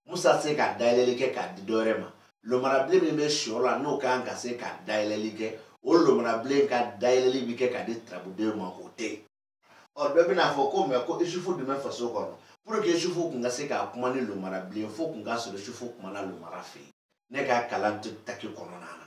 Musa se ka dayɛlɛli kɛ k'a di dɔ wɛrɛ ma lomarabilen min bɛ siyɔrɔ la n'o kan ka se ka dayɛlɛli kɛ o lomarabilen ka dayɛlɛli bɛ kɛ k'a di tarabuden ma o tɛ ɔ dɔ bɛna fɔ ko mɛ ko isufu dun bɛ faso kɔnɔ pour que isufu kun ka se ka kuma ni lomarabilen fo kun ka sɔrɔ isufu kumana lomara fɛ yen ne ka kalan tɛ taki kɔnɔna na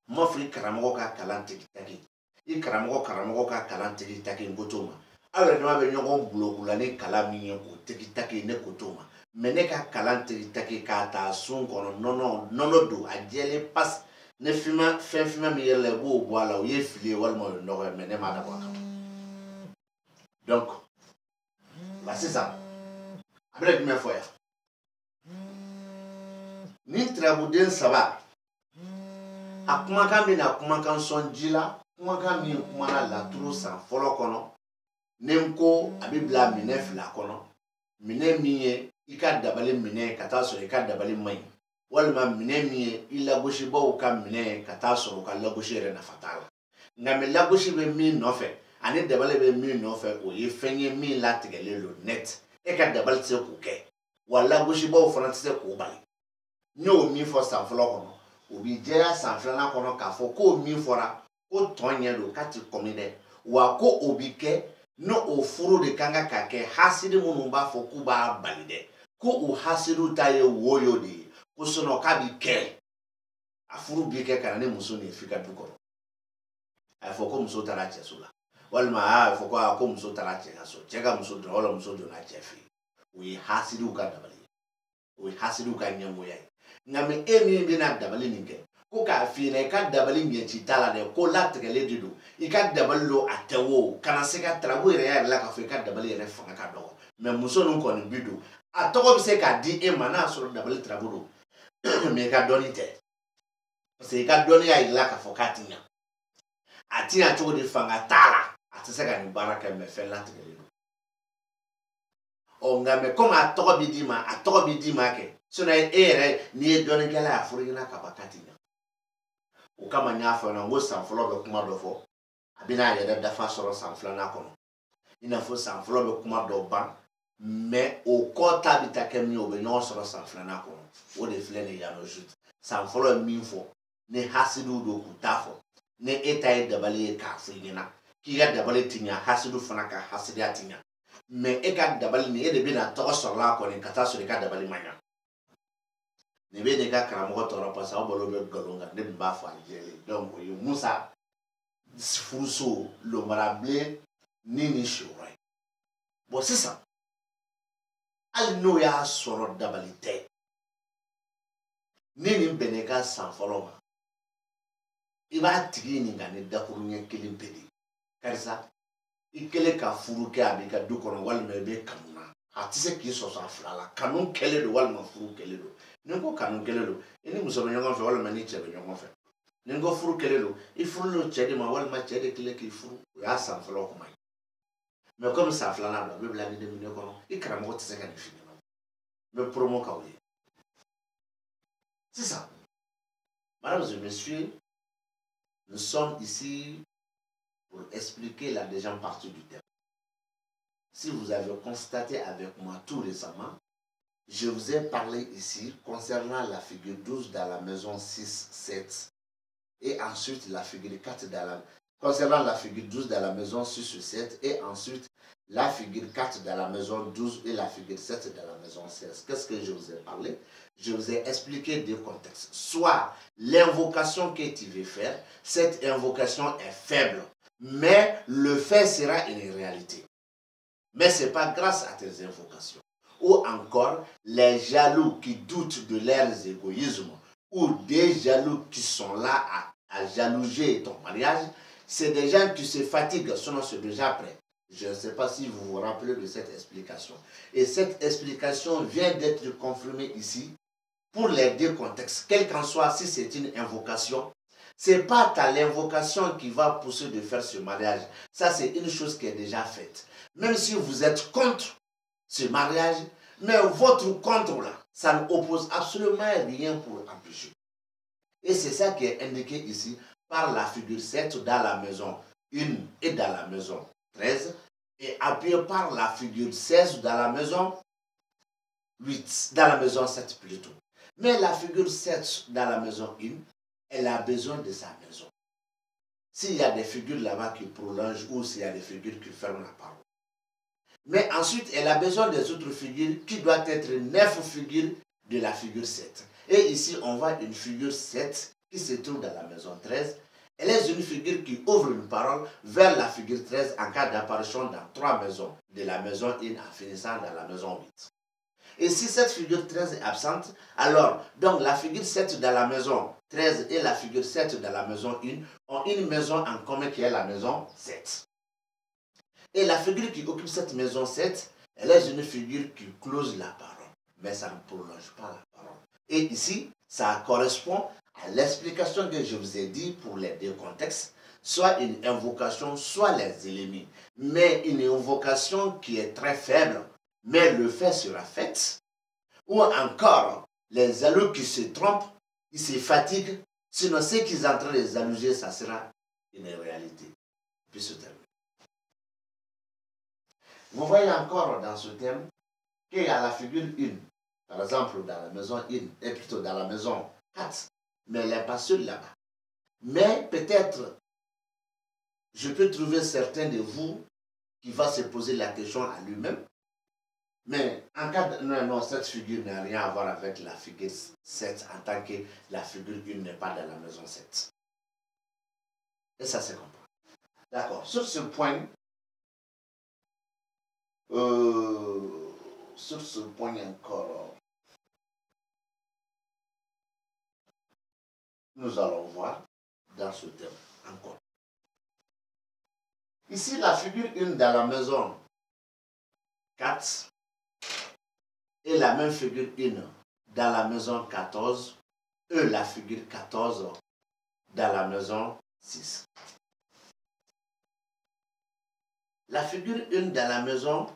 n m'a fɔ i karamɔgɔ ka kalan tɛ taki i karamɔgɔ ka kalan tɛ taki n ko t'o ma aw yɛrɛ dama bɛ ɲɔgɔn bulon la ni kalan min ye o tɛ taki ne ko t'o ma mais ne ka kalan tɛ taki k'a ta sun kɔnɔ nɔnɔ don a jɛlen pasi ne fɛn finman min yɛrɛ la i b'o bɔ a la o ye fili ye walima o ye nɔgɔ ye mais ne m'a dabɔ a kama donc la sisan a bɛna jumɛn fɔ yan ni tarabuden saba a kumakan bɛna kumakan sɔn ji la kumakan min kumana laturu san fɔlɔ kɔnɔ ne ko a bɛ bila minɛ fila kɔnɔ minɛ min ye i ka dabali minɛ ka taa sɔrɔ i ka dabali man ɲi walima minɛ min ye i lagosibaaw ka minɛ ka taa sɔrɔ u ka lagosi yɛrɛ nafa t'a la nka mɛ lagosi bɛ min nɔfɛ ani dabali bɛ min nɔfɛ o ye fɛn ye min latigɛlen don net e ka dabali tɛ se k'o kɛ wa lagosibaaw fana tɛ se k'o bali n y'o min fɔ san fɔlɔ kɔnɔ o bɛ jɛya san filanan kɔnɔ k'a fɔ k'o min fɔra ko tɔn ɲɛ don k'a ti kɔmi dɛ wa ko o bɛ kɛ no o furu de kan ka kɛ hasidi minnu b'a fɔ k'u b'a bali dɛ ko o hasidiw ta ye woyo de ye ko sinɔn k'a bi kɛ a furu bi kɛ ka na ni muso nin f'i ka du kɔnɔ a fɔ ko muso taara cɛso la walima a fɔ ko muso taara cɛ ka so cɛ ka muso donna wala muso donna cɛ fɛ yen o ye hasidiw ka dabali ye o ye hasidiw ka ɲɛngoya ye nka mɛ e min bɛna dabali nin kɛ ko k'a f'i ɲɛna i ka dabali ɲɛci t'a la dɛ ko latigɛlen de don i ka dabali don a tɛ wo kana se ka tarabu yɛrɛ yɛrɛ la k'a fɔ i ka dabali yɛrɛ fanga ka dɔgɔ mɛ muso ninnu kɔni bi don a tɔgɔ bɛ se k'a di e ma n'a sɔrɔ dabali tarabu don mɛ i ka dɔnni tɛ parce que i ka dɔnni y'a yira k'a fɔ k'a ti ɲa a ti ɲa cogo di fanga t'a la a tɛ se ka nin baara kɛ mɛ fɛn latigɛlen don ɔ nka mɛ komi a tɔgɔ bɛ d'i ma a tɔgɔ bɛ d'i ma kɛ sinɔn e yɛrɛ n'i ye dɔnnikɛla ye a fɔra i ɲɛna ka ban k'a ti ɲa o kama n y'a fɔ ɲɛna n ko san fɔlɔ bɛ kuma dɔ fɔ a bɛna a yɛrɛ dafa sɔrɔ san filanan kɔnɔ i n'a fɔ san fɔlɔ bɛ kuma dɔ ban mɛ o kɔ ta bɛ taa kɛ min ye o bɛ ɲɔgɔn sɔrɔ san filanan kɔnɔ o de filɛ nin ye yan nɔ san fɔlɔ ye min fɔ ni hasidiw don k'u t'a fɔ ni e ta ye dabali ye k'a fɔ i ɲɛna k'i ka dabali ti ɲa hasidiw fana ka hasidiya ti ɲa mɛ e ka dabali nin e de bɛna tɔgɔ sɔrɔ a kɔni ka taa sɔrɔ i ka dabali ma ɲa nin bɛ n'i ka karamɔgɔ tɔɔrɔ parce que aw balo bɛ nkalon kan ne tun b'a fɔ a jɛlen donc o ye Musa furuso lomarabilen ni nin siyɔrɔ ye bon sisan hali n'o y'a sɔrɔ dabali tɛ ni nin bɛnna i ka san fɔlɔ ma i b'a tigi ɲininka ni dakuru ɲɛ kelen pe de karisa i kɛlen ka furu kɛ a b'i ka du kɔnɔ walima i bɛ kanu na a tɛ se k'i sɔsɔ a fila la kanu kɛlen don walima furu kɛlen don ni ko kanu kɛlen don i ni muso bɛ ɲɔgɔn fɛ walima ni cɛ bɛ ɲɔgɔn fɛ ni ko furu kɛlen don i furulen don cɛ de ma walima cɛ de kɛlen k'i furu o y'a san fɔlɔ kuma ye mais comme san filanan don a bɛ bila ni denmisɛnnin kɔnɔ i karamɔgɔ tɛ se ka nin f'i ɲɛna n bɛ promo k'aw ye sisan mesdames et messieurs nous sommes ici pour expliquer la deuxième partie du thème. Si vous avez constaté avec moi tout récemment, je vous ai parlé ici concernant la figure 12 dans la maison 6, 7 et ensuite la figure 4 dans la... concernant la figure 12 dans la maison 6 ou 7 et ensuite la figure 4 dans la maison 12 et la figure 7 dans la maison 16. Qu'est-ce que je vous ai parlé? Je vous ai expliqué deux contextes. Soit l'invocation que tu veux faire, cette invocation est faible, mais le fait sera une réalité. Mais ce n'est pas grâce à tes invocations. Ou encore, les jaloux qui doutent de leurs égoïsmes ou des jaloux qui sont là à jalouser ton mariage, c'est des gens qui se fatiguent, sinon c'est déjà prêt. Je ne sais pas si vous vous rappelez de cette explication. Et cette explication vient d'être confirmée ici pour les deux contextes. Quel qu'en soit, si c'est une invocation, ce n'est pas ta l'invocation qui va pousser de faire ce mariage. Ça, c'est une chose qui est déjà faite. Même si vous êtes contre ce mariage, mais votre contre là, ça n'oppose absolument rien pour empêcher. Et c'est ça qui est indiqué ici par la figure 7 dans la maison 1 et dans la maison 13, et appuyé par la figure 16 dans la maison 8, dans la maison 7 plutôt. Mais la figure 7 dans la maison 1, elle a besoin de sa maison. S'il y a des figures là-bas qui prolongent ou s'il y a des figures qui ferment la parole. Mais ensuite, elle a besoin des autres figures qui doivent être 9 figures de la figure 7. Et ici, on voit une figure 7 qui se trouve dans la maison 13. Elle est une figure qui ouvre une parole vers la figure 13 en cas d'apparition dans 3 maisons, de la maison 1 en finissant dans la maison 8. Et si cette figure 13 est absente, alors donc la figure 7 dans la maison 13 et la figure 7 dans la maison 1 ont une maison en commun qui est la maison 7. Et la figure qui occupe cette maison 7, elle est une figure qui close la parole, mais ça ne prolonge pas la parole. Et ici, ça correspond à l'explication que je vous ai dit pour les deux contextes, soit une invocation, soit les ennemis. Mais une invocation qui est très faible, mais le fait sera fait. Ou encore, les alloués qui se trompent, ils se fatiguent, sinon ce qu'ils sont en train de les alluger, ça sera une réalité. Puis se termine. Vous voyez encore dans ce thème qu'il y a la figure 1, par exemple dans la maison 1, et plutôt dans la maison 4, mais elle n'est pas seule là-bas. Mais peut-être, je peux trouver certains de vous qui va se poser la question à lui-même, mais en cas de... Non, cette figure n'a rien à voir avec la figure 7 en tant que la figure 1 n'est pas dans la maison 7. Et ça se comprend. D'accord. Sur ce point, encore, nous allons voir dans ce thème encore. Ici, la figure 1 dans la maison 4 et la même figure 1 dans la maison 14 et la figure 14 dans la maison 6. La figure 1 dans la maison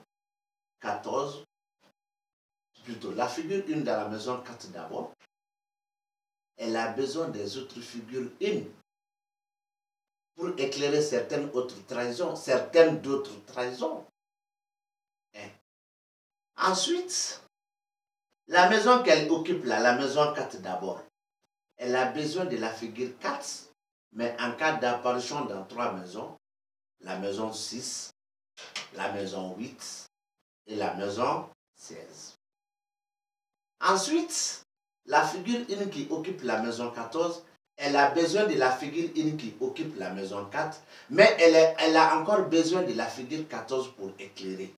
14, plutôt la figure 1 dans la maison 4 d'abord, elle a besoin des autres figures 1 pour éclairer certaines autres trahisons, certaines d'autres trahisons. Ensuite, la maison qu'elle occupe là, la maison 4 d'abord, elle a besoin de la figure 4, mais en cas d'apparition dans 3 maisons, la maison 6, la maison 8 et la maison 16. Ensuite, la figure 1 qui occupe la maison 14, elle a besoin de la figure 1 qui occupe la maison 4, mais elle a encore besoin de la figure 14 pour éclairer.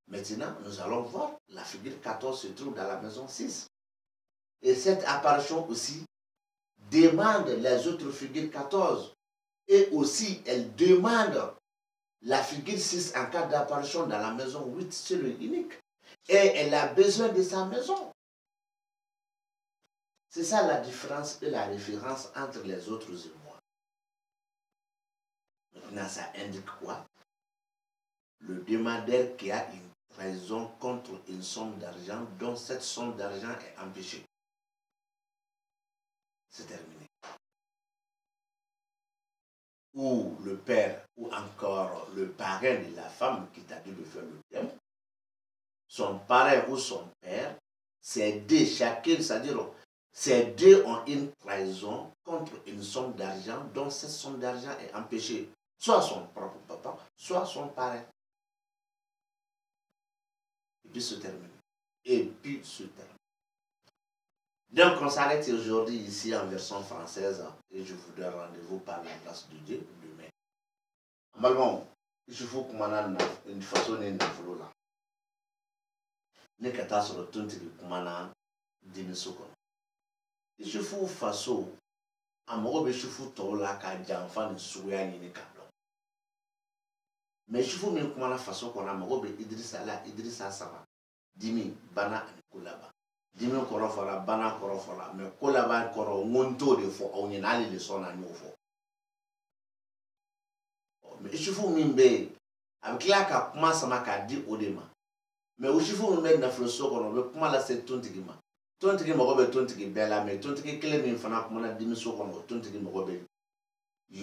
Maintenant, nous allons voir, la figure 14 se trouve dans la maison 6. Et cette apparition aussi demande les autres figures 14. Et aussi, elle demande la figure 6 en cas d'apparition dans la maison 8, c'est le unique. Et elle a besoin de sa maison. C'est ça la différence et la référence entre les autres émois. Maintenant, ça indique quoi? Le demandeur qui a une trahison contre une somme d'argent dont cette somme d'argent est empêchée. C'est terminé. Ou le père, ou encore le parrain de la femme qui t'a dit de faire le thème, son parrain ou son père, ces deux, chacun, c'est-à-dire, ces deux ont une trahison contre une somme d'argent dont cette somme d'argent est empêchée. Soit son propre papa, soit son parrain. Et puis se termine. Et puis se termine. Donc on s'arrête aujourd'hui ici en version française et je vous donne rendez-vous par la grâce de Dieu demain. Normalement, il faut que je une façon de faire là. Ne kata sur le ton de kumana dimisoko. Il faut façon à moi be chufu to la ka jamfa ni suya ni kablo. mais chifu min kuma na faso kɔnɔ mago bɛ Idrissa Saba dimi bana ani ko laban dimi kɔrɔ fɔra bana kɔrɔ fɔra mais ko laban kɔrɔ n ko n t'o de fɔ aw ɲɛna hali leçon na n y'o fɔ mais chifu min bɛ yen a bɛ tila ka kuma sama k'a di o de ma mais o chifu min bɛ nafolo so kɔnɔ o bɛ kuma lase tontigi ma tontigi mago bɛ tontigi bɛɛ la mais tontigi kelen min fana kumana dimi so kɔnɔ o tontigi mago bɛ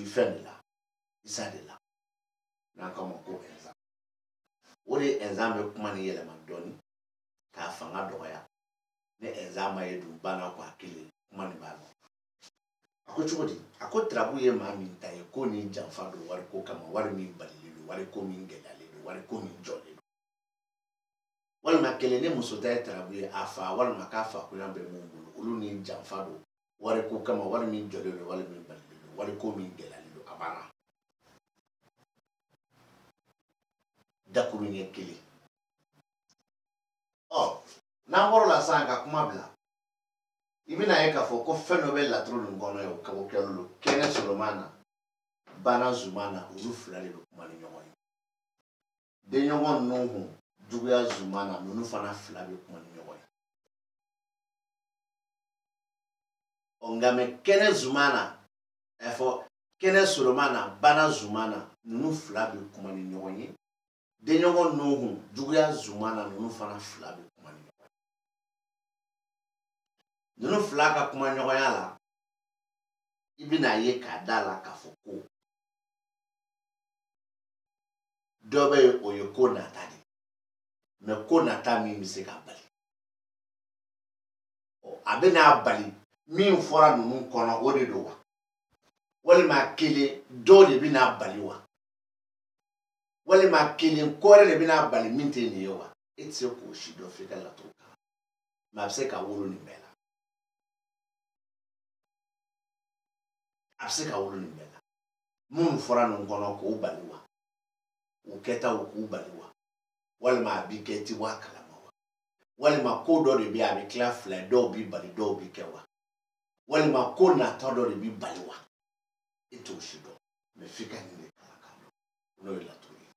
fɛn de la isa de la n'an k'a ma ko Enza o de Enza bɛ kuma ni yɛlɛma dɔɔni k'a fanga dɔgɔya ne Enza ma ye dun bana ko a kelen kuma nin b'a la a ko cogo di a ko Tarabu ye maa min ta ye ko ni janfa don wari ko kama wari min balilen don wari ko min gɛlɛyalen don wari ko min jɔlen don walima kelen ne muso ta ye Tarabu ye a fa walima k'a fa koyan bɛ mun bolo olu ni janfa don wari ko kama wari min jɔlen don wari min balilen don wari ko min gɛlɛyalen don a banna dakuru ɲɛ kelen n'an bɔra la sisan ka kuma bila i bɛna ye k'a fɔ ko fɛn dɔ bɛ laturu nin kɔnɔ ye o kabo kɛlen don Kɛnɛ Solomana Bana Zumana olu fila de bɛ kuma ni ɲɔgɔn ye denɲɔgɔn Nuhu Juguya Zumana ninnu fana fila bɛ kuma ni ɲɔgɔn ye nka mɛ Kɛnɛ Zumana Kɛnɛ Solomana Bana Zumana ninnu fila bɛ kuma ni ɲɔgɔn ye denɲɔgɔn Nuhu Juguya Zumana ninnu fana fila bɛ kuma ni ɲɔgɔn ye ninnu fila ka kuma ɲɔgɔnya la i bɛna ye k'a da la k'a fɔ ko dɔ bɛ yen o ye ko nata de mais ko nata min bɛ se k'a bali a bɛna bali min fɔra ninnu kɔnɔ o de don wa walima kelen dɔw de bɛna bali wa walima kelen kɔrɛ de bɛna bali min tɛ nin ye wa e tɛ se k'o si dɔn f'i ka laturu kalan mais a bɛ se ka wolo nin bɛɛ la a bɛ se ka wolo nin bɛɛ la minnu fɔra nin kɔnɔ k'o bali wa o kɛtaw k'u bali wa walima a b'i kɛ i ti bɔ a kalama wa walima ko dɔ de bɛ yen a bɛ tila fila ye dɔw b'i bali dɔw b'i kɛ wa walima ko nata dɔ de b'i bali wa e t'o si dɔn mais f'i ka nin de kalan k'a dɔn n'o ye laturu ye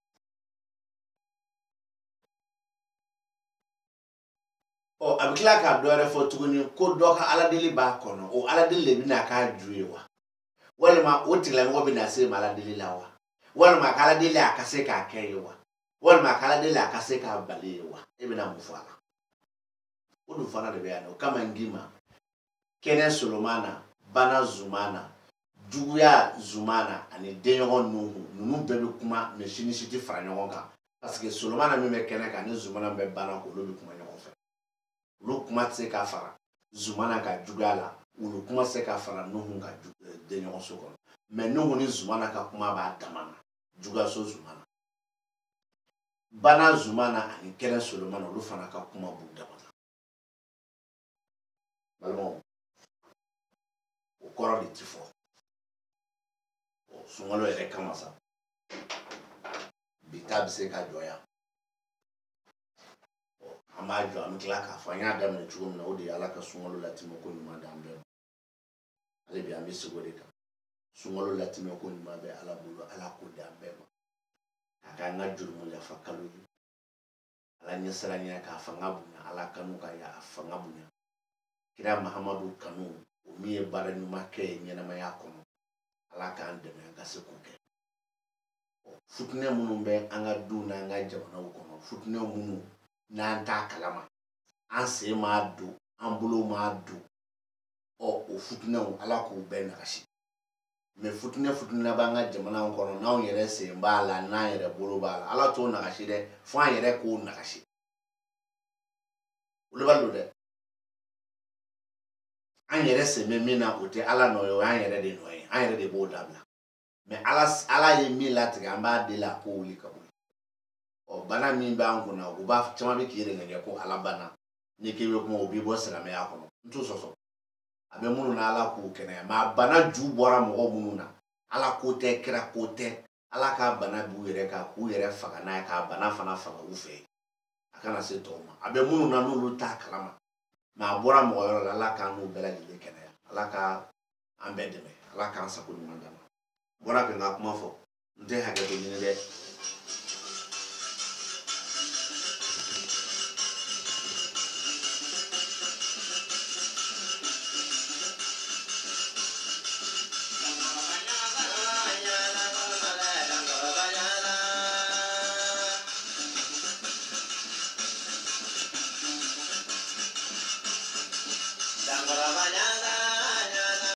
a bɛ tila ka dɔ wɛrɛ fɔ tuguni ko dɔ ka aladeli b'a kɔnɔ o aladeli de bɛna k'a ju ye wa walima o tigilamɔgɔ bɛna se ma aladeli la wa walima k'ala deli a ka se k'a kɛ ye wa walima k'ala deli a ka se k'a bali ye wa e bɛna mun fɔ a la o dun fana de bɛ yan o kama n k'i ma Kɛnɛ Solomana Bana Zumana Juguya Zumana ani denɲɔgɔn Nuhu ninnu bɛɛ bɛ kuma mais si ni si tɛ fara ɲɔgɔn kan parce que Solomana min bɛ kɛnɛ kan ni Zumana bɛ Bana kan olu bɛ kuma ɲɔgɔn fɛ olu kuma tɛ se ka fara Zumana ka Juguya la olu kuma tɛ se ka fara Nuhu ka denɲɔgɔn so kɔnɔ mais Nuhu ni Zumana ka kuma b'a dama na Juguya so Zumana Bana Zumana ani Kɛnɛ Solomana olu fana ka kuma b'u dama na balimaw o kɔrɔ de ti fɔ sunkalo yɛrɛ kama sa bi ta bɛ se ka jɔ yan an b'a jɔ an bɛ tila k'a fɔ an y'a daminɛ cogo min na o de ye Ala ka sunkalo latimɛ ko ɲuman d'an bɛɛ ma hali bi an bɛ sigi o de kan sunkalo latimɛ ko ɲuman bɛ Ala bolo Ala k'o d'an bɛɛ ma a k'an ka jurumu yafa kalo ye Ala ɲɛsiranya k'a fanga bonya Ala kanu ka a fanga bonya Kira Mahamadu kanu o min ye baara ɲuman kɛ ye ɲɛnamaya kɔnɔ Ala k'an dɛmɛ an ka se k'o kɛ futinɛ minnu bɛ an ka duw n'an ka jamanaw kɔnɔ futinɛ minnu n'an t'a kalama an sen m'a don an bolo m'a don o futinɛw Ala k'o bɛɛ nagasi mais futinɛ b'an ka jamanaw kɔnɔ n'anw yɛrɛ sen b'a la n'an yɛrɛ bolo b'a la Ala t'o nagasi dɛ fo an yɛrɛ k'o nagasi olu b'a don dɛ an yɛrɛ sen bɛ min na o tɛ Ala nɔ ye o y'an yɛrɛ de nɔ ye an yɛrɛ de b'o dabila mais Ala ye min latigɛ an b'a deli a k'o wuli ka bɔ yen bana min b'an kunna u b'a caman bɛ k'i yɛrɛ ŋɛɲɛ ko Ala bana ni k'i bɛ kuma o b'i bɔ silamɛya kɔnɔ n t'o sɔsɔ a bɛ minnu na Ala k'u kɛnɛya mais a bana ju bɔra mɔgɔ minnu na Ala ko tɛ kira ko tɛ Ala ka bana b'u yɛrɛ kan k'u yɛrɛ faga n'a ye k'a bana fana faga u fɛ a kana se tɔw ma a bɛ minnu na n'olu t'a kalama mais a bɔra mɔgɔ yɔrɔ la Ala k'an n'u bɛɛ lajɛlen kɛnɛya Ala ka an bɛɛ dɛmɛ Ala k'an sago ɲuman d'an ma bɔra ka n ka kuma fɔ n tɛ hakɛ to ɲini dɛ para bañar.